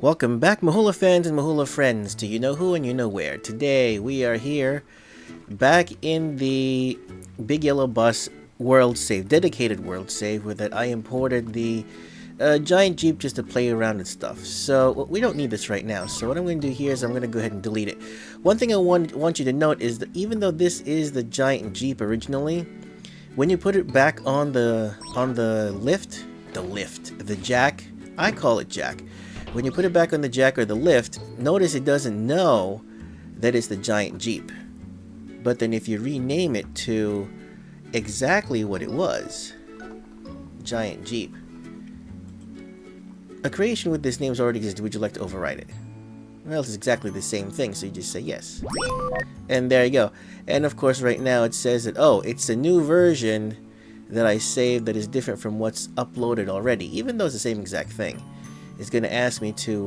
Welcome back, Mahula fans and Mahula friends, to You Know Who and You Know Where. Today we are here back in the Big Yellow Bus world save, dedicated world save, where that I imported the giant Jeep just to play around and stuff. So we don't need this right now. So what I'm going to do here is I'm going to go ahead and delete it. One thing I want you to note is that even though this is the giant Jeep originally, when you put it back on the the jack, I call it jack. When you put it back on the jack or the lift, notice it doesn't know that it's the giant Jeep. But then if you rename it to exactly what it was, giant Jeep, a creation with this name has already existed. Would you like to overwrite it? Well, it's exactly the same thing, so you just say yes. And there you go. And of course right now it says that, oh, it's a new version that I saved that is different from what's uploaded already, even though it's the same exact thing. It's going to ask me to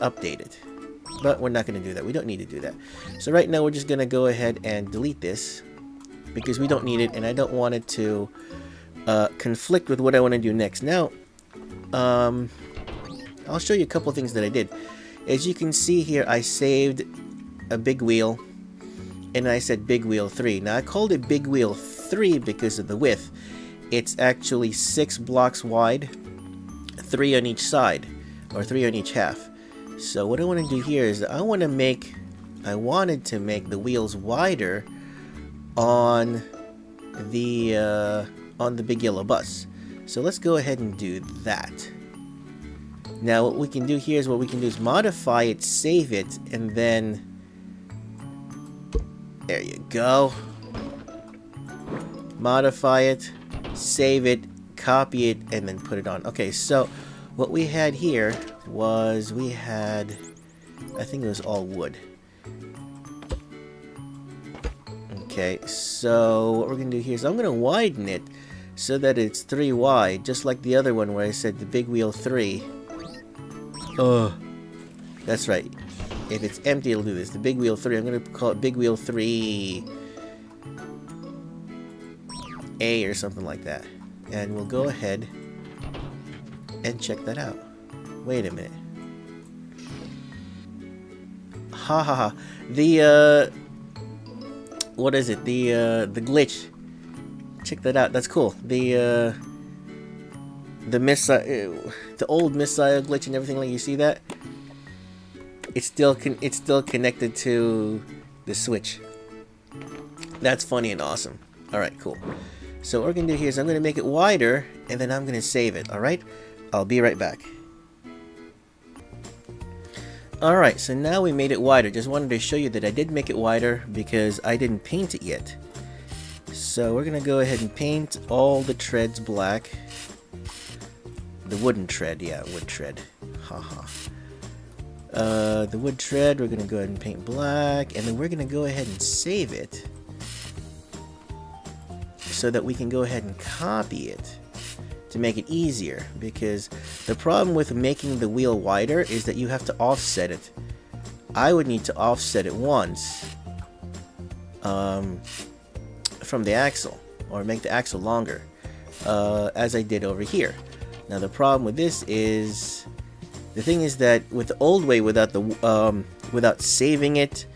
update it. But we're not going to do that. We don't need to do that. So right now we're just going to go ahead and delete this because we don't need it and I don't want it to conflict with what I want to do next. Now, I'll show you a couple of things that I did. As you can see here, I saved a big wheel and I said big wheel 3. Now I called it big wheel 3 because of the width. It's actually 6 blocks wide, 3 on each side, or 3 on each half. So what I want to do here is I wanted to make the wheels wider on the Big Yellow Bus. So let's go ahead and do that. Now what we can do here is modify it, save it, and then there you go. Modify it, save it, copy it, and then put it on. Okay, so what we had here was I think it was all wood. Okay, so what we're gonna do here is I'm gonna widen it so that it's 3 wide, just like the other one where I said the big wheel 3. Oh, that's right. If it's empty, it'll do this. The big wheel 3. I'm gonna call it big wheel 3A or something like that. And we'll go ahead and check that out. Wait a minute. Ha ha ha. The what is it? The glitch. Check that out. That's cool. The old missile glitch and everything, like, you see that? It's still connected to the switch. That's funny and awesome. All right, cool. So what we're gonna do here is I'm gonna make it wider and then I'm gonna save it. All right. I'll be right back. Alright, so now we made it wider. Just wanted to show you that I did make it wider because I didn't paint it yet. So we're going to go ahead and paint all the treads black. The wooden tread, yeah, wood tread. Haha. The wood tread, we're going to go ahead and paint black. And then we're going to go ahead and save it so that we can go ahead and copy it to make it easier, because the problem with making the wheel wider is that you have to offset it. I would need to offset it once from the axle, or make the axle longer, as I did over here. Now the problem with this is, the thing is that with the old way, without saving it,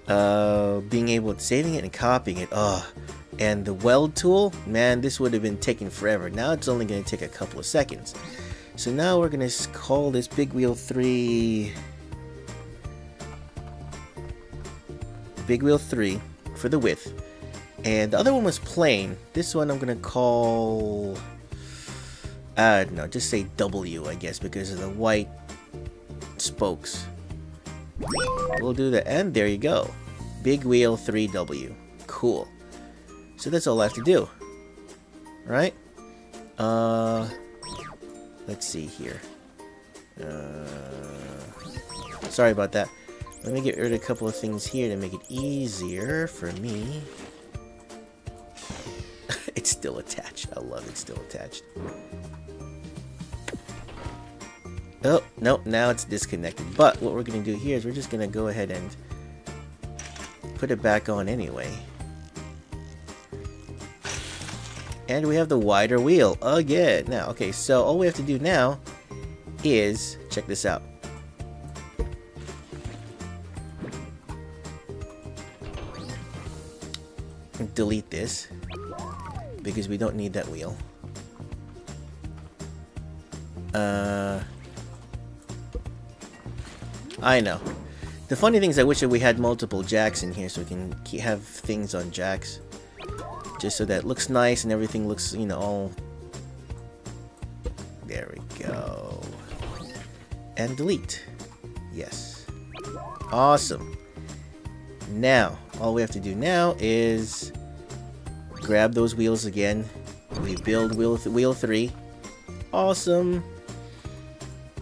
saving it and copying it, and the weld tool, man, this would have been taking forever. Now it's only going to take a couple of seconds. So now we're going to call this big wheel 3 big wheel 3 for the width. And the other one was plain. This one I'm going to call, I don't know, just say W, I guess, because of the white spokes. We'll do that, and there you go. Big wheel 3W. Cool. So that's all I have to do, right? Let's see here. Sorry about that. Let me get rid of a couple of things here to make it easier for me. It's still attached. I love it, still attached. Oh, no, now it's disconnected. But what we're going to do here is we're just going to go ahead and put it back on anyway. And we have the wider wheel again. Now, okay, so all we have to do now is check this out. Delete this because we don't need that wheel. I know. The funny thing is I wish that we had multiple jacks in here so we can have things on jacks. Just so that it looks nice and everything looks, you know, all... There we go. And delete. Yes. Awesome. Now, all we have to do now is grab those wheels again. We build wheel 3. Awesome.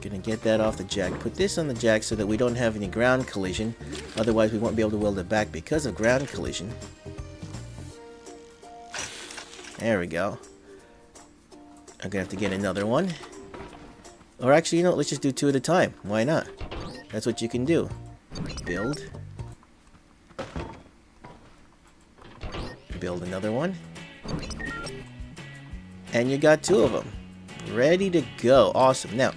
Gonna get that off the jack. Put this on the jack so that we don't have any ground collision. Otherwise, we won't be able to weld it back because of ground collision. There we go. I'm gonna have to get another one. Or actually, you know, let's just do 2 at a time. Why not? That's what you can do. Build. Build another one. And you got 2 of them. Ready to go. Awesome. Now,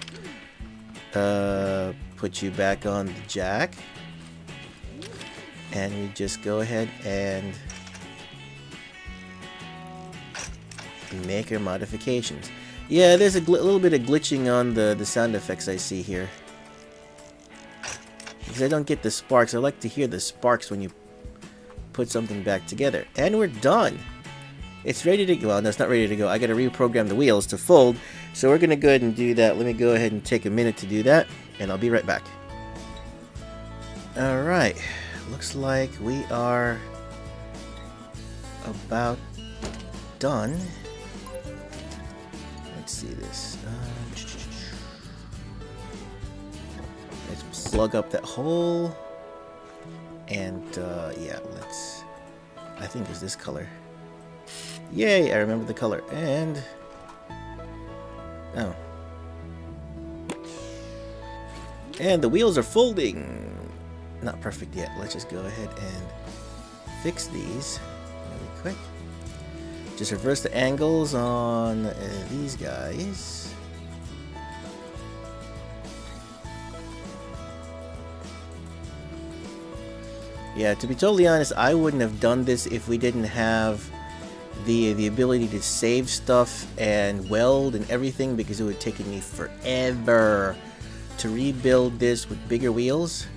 put you back on the jack. And we just go ahead and make our modifications. Yeah, there's a little bit of glitching on the sound effects I see here. Because I don't get the sparks. I like to hear the sparks when you put something back together. And we're done. It's ready to go. Well, no, it's not ready to go. I got to reprogram the wheels to fold. So we're going to go ahead and do that. Let me go ahead and take a minute to do that. And I'll be right back. Alright. Looks like we are about done. Let's see this. Let's plug up that hole. And, yeah, let's... I think it's this color. Yay, I remember the color. And... oh. And the wheels are folding. Not perfect yet. Let's just go ahead and fix these really quick. Just reverse the angles on these guys. Yeah, to be totally honest, I wouldn't have done this if we didn't have the ability to save stuff and weld and everything, because it would have taken me forever to rebuild this with bigger wheels.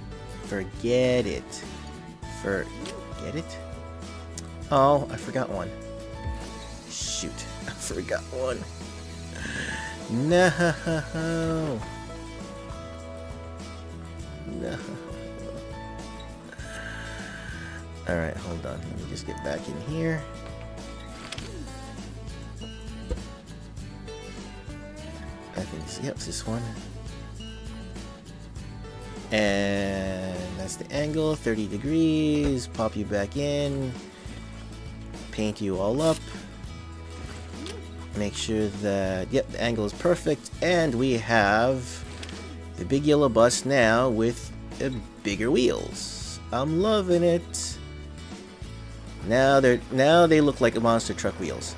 Forget it. Forget it? Oh, I forgot one. Shoot, I forgot one. No. No. Alright, hold on. Let me just get back in here. I think it's, yep, it's this one. And that's the angle, 30 degrees. Pop you back in. Paint you all up. Make sure that, yep, the angle is perfect. And we have the big yellow bus now with bigger wheels. I'm loving it. Now they look like monster truck wheels.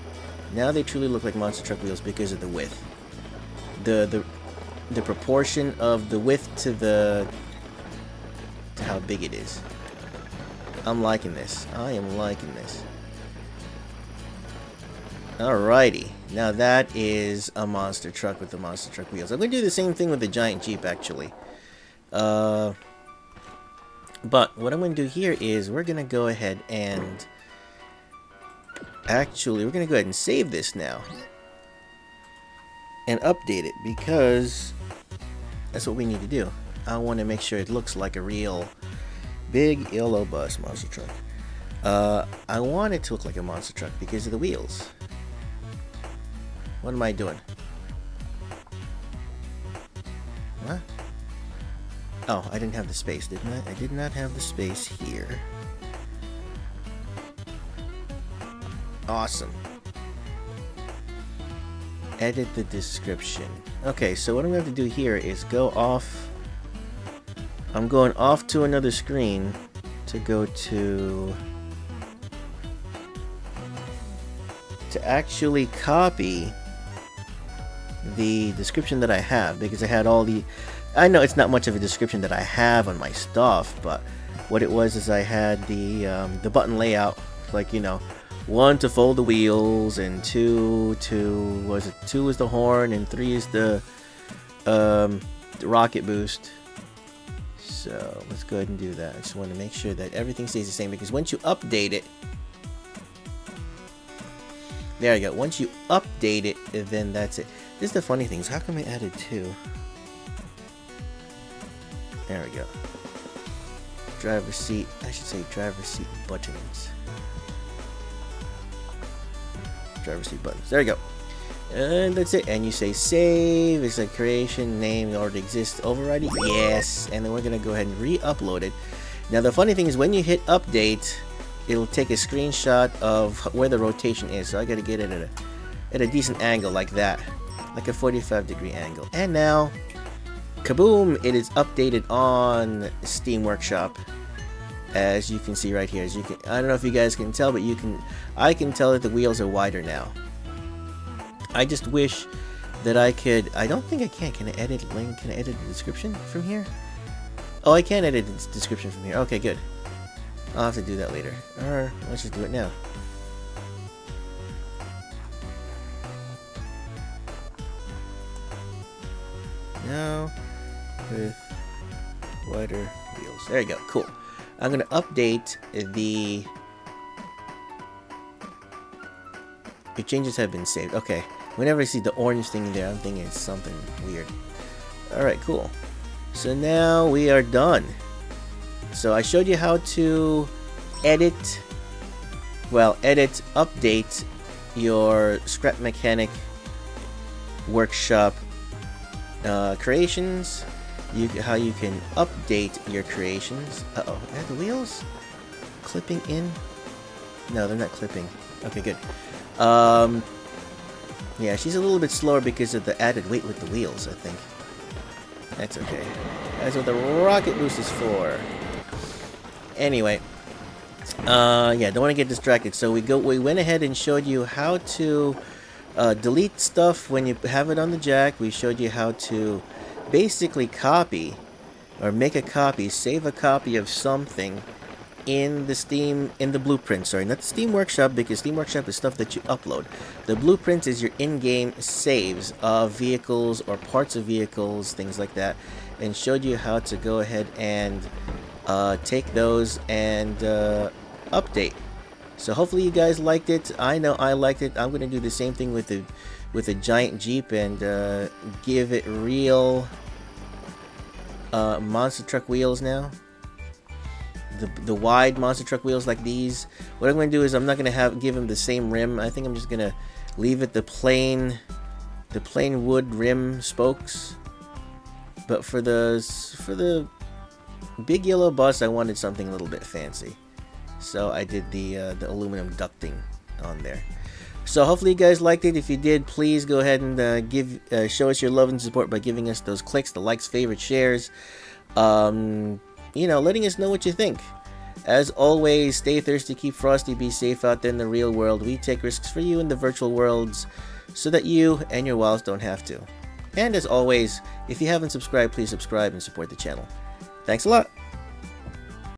Now they truly look like monster truck wheels because of the width. The proportion of the width to how big it is. I'm liking this. I am liking this. Alrighty. Now that is a monster truck with the monster truck wheels. I'm going to do the same thing with the giant Jeep, actually. But what I'm going to do here is we're going to go ahead and... actually, we're going to go ahead and save this now. And update it, because that's what we need to do. I want to make sure it looks like a real big yellow bus monster truck. I want it to look like a monster truck because of the wheels. What am I doing? Huh? Oh, I didn't have the space, didn't I? I did not have the space here. Awesome. Edit the description. Okay, so what I'm going to have to do here is go off. I'm going off to another screen to go to actually copy the description that I have, because I had all the... I know it's not much of a description that I have on my stuff, but what it was is I had the button layout, like, you know, 1 to fold the wheels, and 2 is the horn, and 3 is the rocket boost. So let's go ahead and do that. I just want to make sure that everything stays the same, because once you update it, there you go. Once you update it, then that's it. This is the funny thing, is how come I added 2? There we go. Driver seat, I should say driver seat buttons. Driver seat buttons. There you go. And that's it. And you say save. It's a creation name already exists. Override it. Yes. And then we're going to go ahead and re-upload it. Now the funny thing is when you hit update, it'll take a screenshot of where the rotation is. So I got to get it at a decent angle like that. Like a 45-degree angle. And now, kaboom! It is updated on Steam Workshop. As you can see right here. I don't know if you guys can tell, but I can tell that the wheels are wider now. I just wish that I could... I don't think I can. Can I edit link? Can I edit the description from here? Oh, I can edit the description from here. Okay, good. I'll have to do that later. Or let's just do it now. Now with wider wheels. There you go. Cool. I'm going to update the... Your changes have been saved. Okay. Whenever I see the orange thing there, I'm thinking it's something weird. Alright, cool. So now we are done. So I showed you how to edit, update your Scrap Mechanic Workshop creations. How you can update your creations. Uh-oh, are the wheels clipping in? No, they're not clipping. Okay, good. Yeah, she's a little bit slower because of the added weight with the wheels, I think. That's okay. That's what the rocket boost is for. Anyway, yeah, don't want to get distracted. So we went ahead and showed you how to delete stuff when you have it on the jack. We showed you how to basically copy or make a copy, save a copy of something in the blueprint. Sorry, not the Steam Workshop, because Steam Workshop is stuff that you upload. The blueprints is your in-game saves of vehicles or parts of vehicles, things like that, and showed you how to go ahead and take those and update. So hopefully you guys liked it. I know I liked it. I'm going to do the same thing with the giant Jeep and give it real monster truck wheels now. The wide monster truck wheels like these. What I'm going to do is I'm not going to give them the same rim. I think I'm just going to leave it the plain wood rim spokes. But for the big yellow bus, I wanted something a little bit fancy. So I did the aluminum ducting on there. So hopefully you guys liked it. If you did, please go ahead and show us your love and support by giving us those clicks, the likes, favorites, shares. You know, letting us know what you think. As always, stay thirsty, keep frosty, be safe out there in the real world. We take risks for you in the virtual worlds so that you and your wilds don't have to. And as always, if you haven't subscribed, please subscribe and support the channel. Thanks a lot.